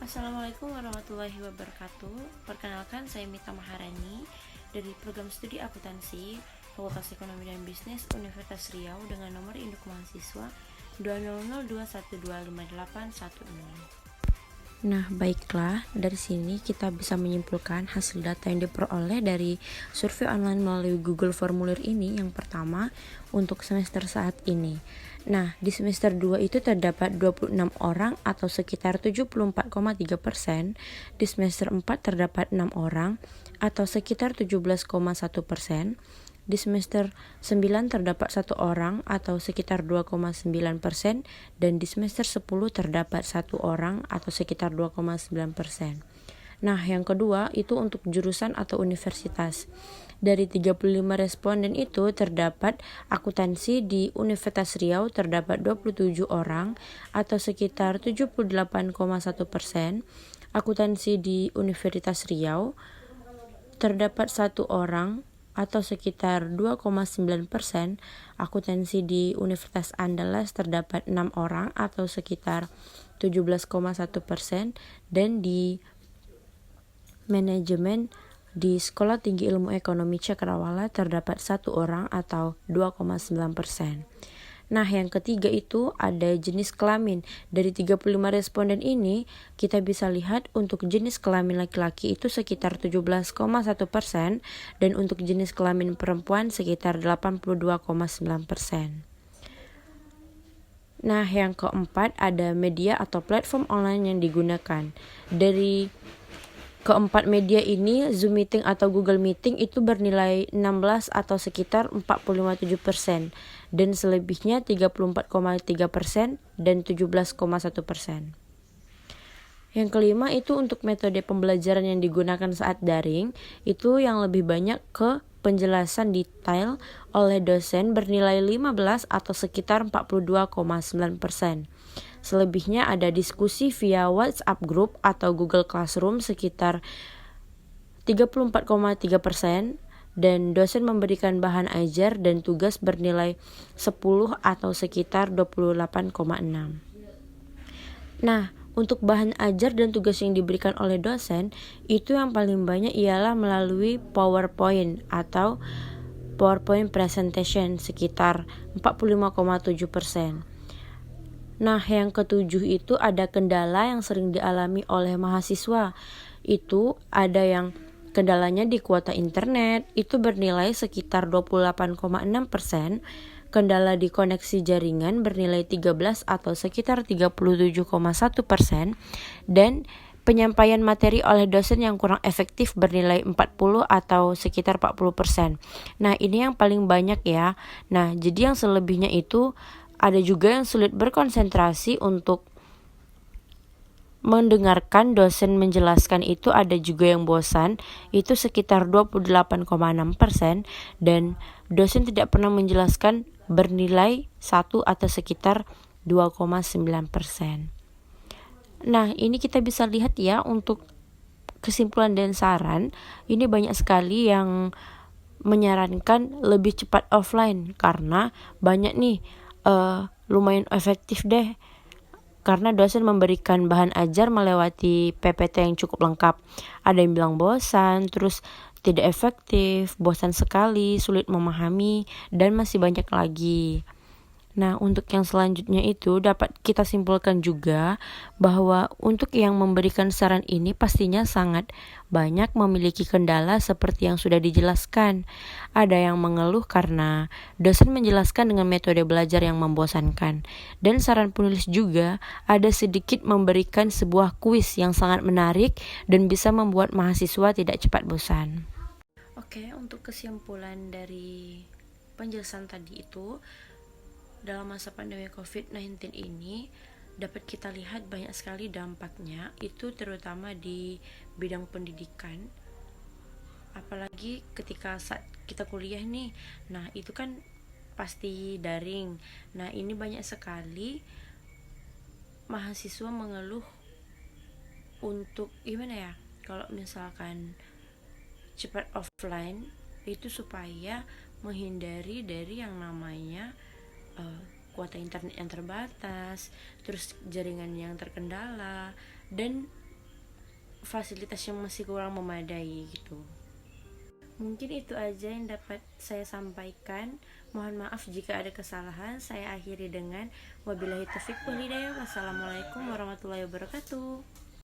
Assalamualaikum warahmatullahi wabarakatuh. Perkenalkan, saya Mita Maharani dari program studi akuntansi Fakultas Ekonomi dan Bisnis Universitas Riau dengan nomor induk mahasiswa 20021258160. Nah, baiklah, dari sini kita bisa menyimpulkan hasil data yang diperoleh dari survei online melalui Google Formulir ini. Yang pertama, untuk semester saat ini. Nah, di semester 2 itu terdapat 26 orang atau sekitar 74,3%. Di semester 4 terdapat 6 orang atau sekitar 17,1%. Di semester 9 terdapat 1 orang atau sekitar 2,9%, dan di semester 10 terdapat 1 orang atau sekitar 2,9%. Nah, yang kedua itu untuk jurusan atau universitas. Dari 35 responden itu terdapat akuntansi di Universitas Riau terdapat 27 orang atau sekitar 78,1%. Akuntansi di Universitas Riau terdapat 1 orang atau sekitar 2,9%. Akuntansi di Universitas Andalas terdapat 6 orang atau sekitar 17,1%, dan di manajemen di Sekolah Tinggi Ilmu Ekonomi Cakrawala terdapat 1 orang atau 2,9%. Nah, yang ketiga itu ada jenis kelamin. Dari 35 responden ini, kita bisa lihat untuk jenis kelamin laki-laki itu sekitar 17,1%, dan untuk jenis kelamin perempuan sekitar 82,9%. Nah, yang keempat ada media atau platform online yang digunakan. Dari keempat media ini, Zoom Meeting atau Google Meeting itu bernilai 16 atau sekitar 4,7%, dan selebihnya 34,3% dan 17,1%. Yang kelima itu untuk metode pembelajaran yang digunakan saat daring, itu yang lebih banyak ke penjelasan detail oleh dosen bernilai 15 atau sekitar 42,9%. Selebihnya ada diskusi via WhatsApp group atau Google Classroom sekitar 34,3%, dan dosen memberikan bahan ajar dan tugas bernilai 10 atau sekitar 28,6%. Nah, untuk bahan ajar dan tugas yang diberikan oleh dosen, itu yang paling banyak ialah melalui PowerPoint atau PowerPoint presentation sekitar 45,7%. Nah, yang ketujuh itu ada kendala yang sering dialami oleh mahasiswa. Itu ada yang kendalanya di kuota internet, itu bernilai sekitar 28,6%. Kendala di koneksi jaringan bernilai 13 atau sekitar 37,1%. Dan penyampaian materi oleh dosen yang kurang efektif bernilai 40 atau sekitar 40%. Nah, ini yang paling banyak ya. Nah, jadi yang selebihnya itu ada juga yang sulit berkonsentrasi untuk mendengarkan dosen menjelaskan, itu ada juga yang bosan, itu sekitar 28,6%, dan dosen tidak pernah menjelaskan bernilai 1 atau sekitar 2,9%. Nah, ini kita bisa lihat ya untuk kesimpulan dan saran, ini banyak sekali yang menyarankan lebih cepat offline karena banyak nih lumayan efektif deh, karena dosen memberikan bahan ajar melewati PPT yang cukup lengkap. Ada yang bilang bosan, terus tidak efektif, bosan sekali, sulit memahami, dan masih banyak lagi. Nah, untuk yang selanjutnya itu dapat kita simpulkan juga bahwa untuk yang memberikan saran ini pastinya sangat banyak memiliki kendala seperti yang sudah dijelaskan. Ada yang mengeluh karena dosen menjelaskan dengan metode belajar yang membosankan. Dan saran penulis juga ada sedikit memberikan sebuah kuis yang sangat menarik dan bisa membuat mahasiswa tidak cepat bosan. Oke, untuk kesimpulan dari penjelasan tadi itu, dalam masa pandemi COVID-19 ini dapat kita lihat banyak sekali dampaknya, itu terutama di bidang pendidikan. Apalagi ketika saat kita kuliah nih, nah itu kan pasti daring. Nah, ini banyak sekali mahasiswa mengeluh untuk gimana ya, kalau misalkan cepat offline itu supaya menghindari dari yang namanya kuota internet yang terbatas, terus jaringan yang terkendala, dan fasilitas yang masih kurang memadai gitu. Mungkin itu aja yang dapat saya sampaikan. Mohon maaf jika ada kesalahan. Saya akhiri dengan wabillahi taufiq wal hidayah. Wassalamualaikum warahmatullahi wabarakatuh.